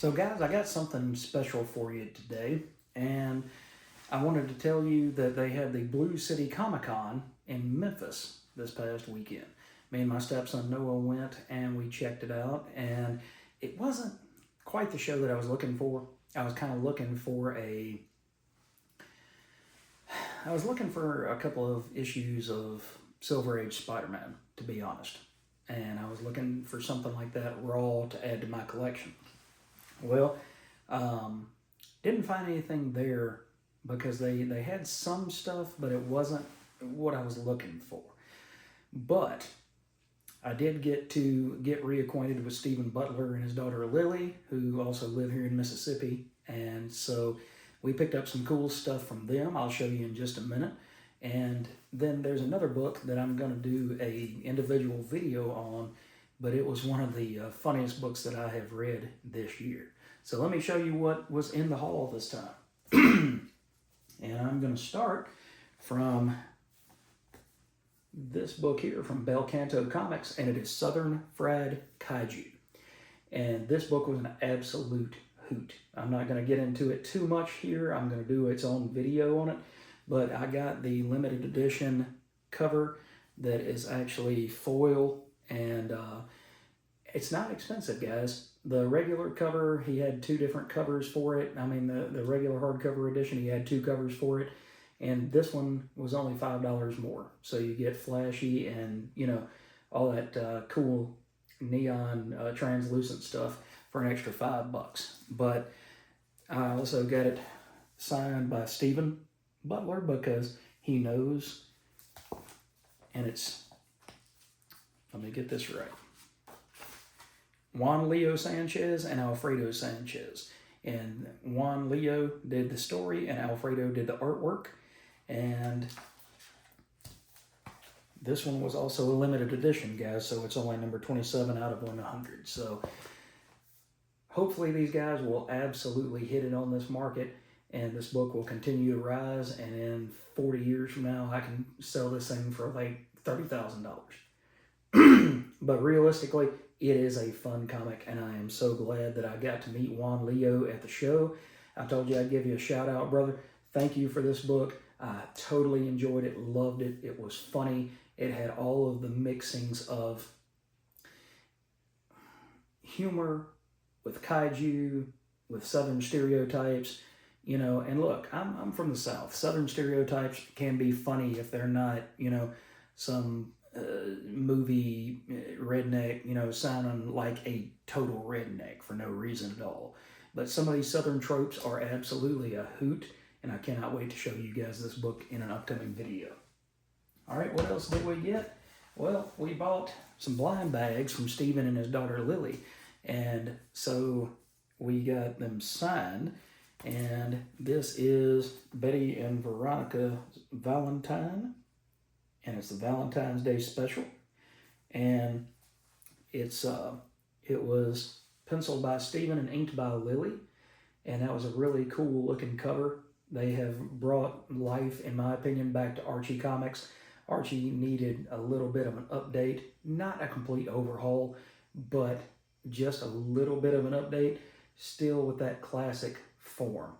So guys, I got something special for you today, and I wanted to tell you that they had the Blue City Comic Con in Memphis this past weekend. Me and my stepson Noah went and we checked it out, and it wasn't quite the show that I was looking for. I was kind of looking for a couple of issues of Silver Age Spider-Man, to be honest. And I was looking for something like that raw to add to my collection. Well, didn't find anything there because they had some stuff, but it wasn't what I was looking for. But I did get reacquainted with Stephen Butler and his daughter Lily, who also live here in Mississippi. And so we picked up some cool stuff from them. I'll show you in just a minute. And then there's another book that I'm going to do a individual video on, but it was one of the funniest books that I have read this year. So let me show you what was in the haul this time. And I'm going to start from this book here from Bel Canto Comics, and it is Southern Fried Kaiju. And this book was an absolute hoot. I'm not going to get into it too much here. I'm going to do its own video on it. But I got the limited edition cover that is actually foil, and it's not expensive, guys. The regular cover, he had two different covers for it. I mean, the regular hardcover edition, he had two covers for it. And this one was only $5 more. So you get flashy and, you know, all that cool neon translucent stuff for an extra $5. But I also got it signed by Stephen Butler because he knows, and it's, let me get this right, Juan Leo Sanchez and Alfredo Sanchez. And Juan Leo did the story and Alfredo did the artwork. And this one was also a limited edition, guys, so it's only number 27 out of 100. So hopefully these guys will absolutely hit it on this market, and this book will continue to rise, and in 40 years from now, I can sell this thing for like $30,000. But realistically, it is a fun comic, and I am so glad that I got to meet Juan Leo at the show. I told you I'd give you a shout out, brother. Thank you for this book. I totally enjoyed it, loved it. It was funny. It had all of the mixings of humor with kaiju, with Southern stereotypes, you know. And look, I'm from the South. Southern stereotypes can be funny if they're not, you know, some movie redneck, you know, sounding like a total redneck for no reason at all. But some of these Southern tropes are absolutely a hoot, and I cannot wait to show you guys this book in an upcoming video. All right, what else did we get? Well, we bought some blind bags from Stephen and his daughter Lily, and so we got them signed. And this is Betty and Veronica Valentine, and it's the Valentine's Day special. And it's it was penciled by Stephen and inked by Lily, and that was a really cool looking cover. They have brought life, in my opinion, back to Archie Comics. Archie needed a little bit of an update, not a complete overhaul, but just a little bit of an update, still with that classic form.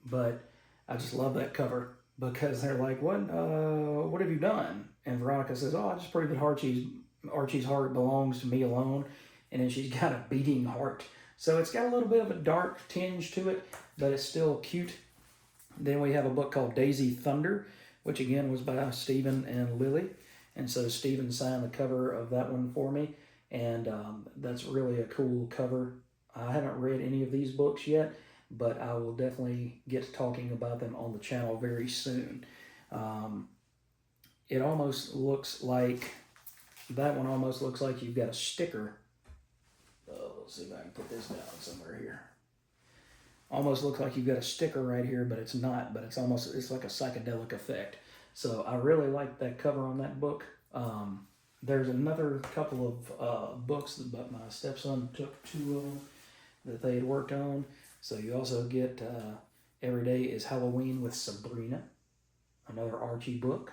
But I just love that cover because they're like, what have you done? And Veronica says, oh, I just proved that Archie's heart belongs to me alone. And then she's got a beating heart. So it's got a little bit of a dark tinge to it, but it's still cute. Then we have a book called Daisy Thunder, which again was by Stephen and Lily. And so Stephen signed the cover of that one for me. And that's really a cool cover. I haven't read any of these books yet, but I will definitely get to talking about them on the channel very soon. It almost looks like, that one almost looks like you've got a sticker. Let's see if I can put this down somewhere here. Almost looks like you've got a sticker right here, but it's not, but it's like a psychedelic effect. So I really like that cover on that book. There's another couple of books that my stepson took two of them that they had worked on. So you also get Every Day is Halloween with Sabrina, another Archie book.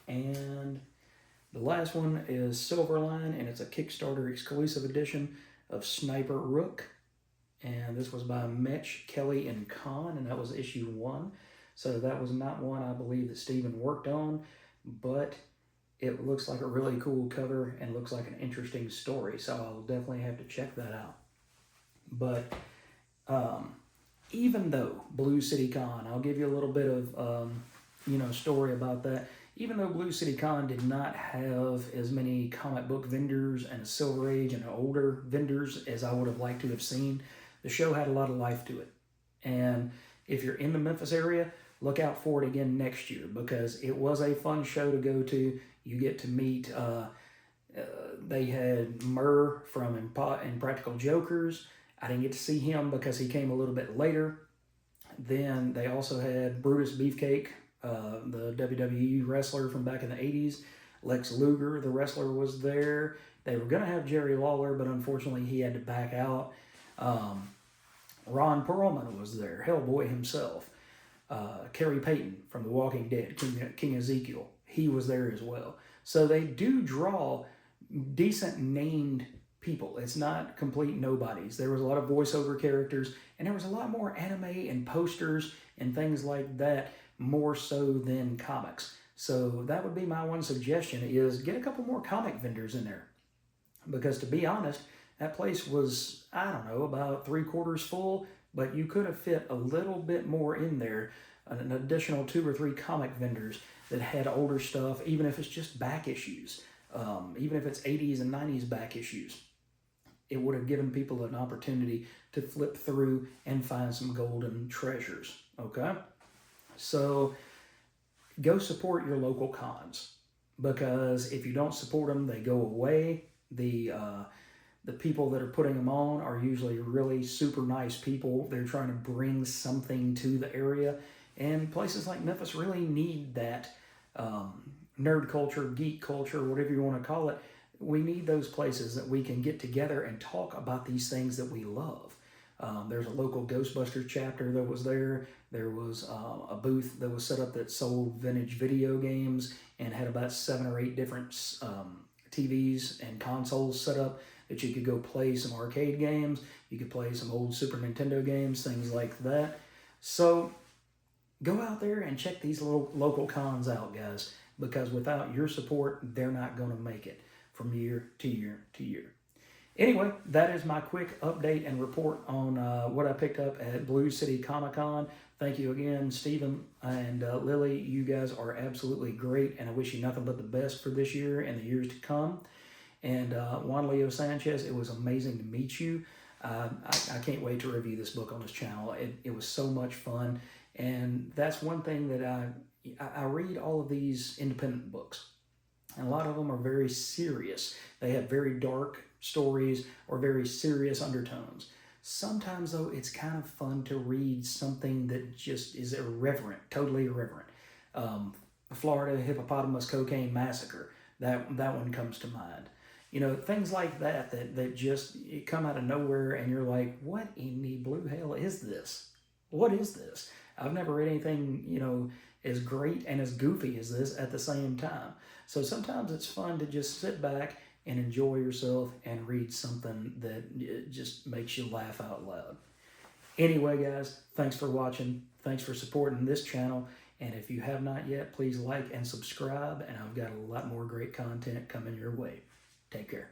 And the last one is Silverline, and it's a Kickstarter exclusive edition of Sniper Rook. and this was by Mitch, Kelly, and Kahn, and that was issue 1. So that was not one I believe that Stephen worked on, but it looks like a really cool cover and looks like an interesting story, so I'll definitely have to check that out. But even though Blue City Con, I'll give you a little bit of story about that. Even though Blue City Con did not have as many comic book vendors and Silver Age and older vendors as I would have liked to have seen, the show had a lot of life to it. And if you're in the Memphis area, look out for it again next year, because it was a fun show to go to. You get to meet, they had Murr from Impractical Jokers. I didn't get to see him because he came a little bit later. Then they also had Brutus Beefcake, the WWE wrestler from back in the 80s. Lex Luger, the wrestler, was there. They were going to have Jerry Lawler, but unfortunately he had to back out. Ron Perlman was there, Hellboy himself. Kerry Payton from The Walking Dead, King Ezekiel, he was there as well. So they do draw decent named people. It's not complete nobodies. There was a lot of voiceover characters, and there was a lot more anime and posters and things like that, more so than comics. So that would be my one suggestion, is get a couple more comic vendors in there. Because to be honest, that place was, I don't know, about 3/4 full, but you could have fit a little bit more in there, an additional 2 or 3 comic vendors that had older stuff, even if it's just back issues, even if it's 80s and 90s back issues. It would have given people an opportunity to flip through and find some golden treasures, okay? So go support your local cons, because if you don't support them, they go away. The people that are putting them on are usually really super nice people. They're trying to bring something to the area, and places like Memphis really need that nerd culture, geek culture, whatever you want to call it. We need those places that we can get together and talk about these things that we love. There's a local Ghostbusters chapter that was there. There was a booth that was set up that sold vintage video games and had about 7 or 8 different TVs and consoles set up that you could go play some arcade games. You could play some old Super Nintendo games, things like that. So go out there and check these little local cons out, guys, because without your support, they're not going to make it from year to year to year. Anyway, that is my quick update and report on what I picked up at Blue City Comic Con. Thank you again, Stephen and Lily. You guys are absolutely great, and I wish you nothing but the best for this year and the years to come. And Juan Leo Sanchez, it was amazing to meet you. I can't wait to review this book on this channel. It was so much fun, and that's one thing that I read all of these independent books, and a lot of them are very serious. They have very dark stories or very serious undertones. Sometimes, though, it's kind of fun to read something that just is irreverent, totally irreverent. Florida Hippopotamus Cocaine Massacre, that one comes to mind. You know, things like that just come out of nowhere, and you're like, what in the blue hell is this? What is this? I've never read anything, as great and as goofy as this at the same time. So sometimes it's fun to just sit back and enjoy yourself and read something that just makes you laugh out loud. Anyway, guys, thanks for watching. Thanks for supporting this channel. And if you have not yet, please like and subscribe. And I've got a lot more great content coming your way. Take care.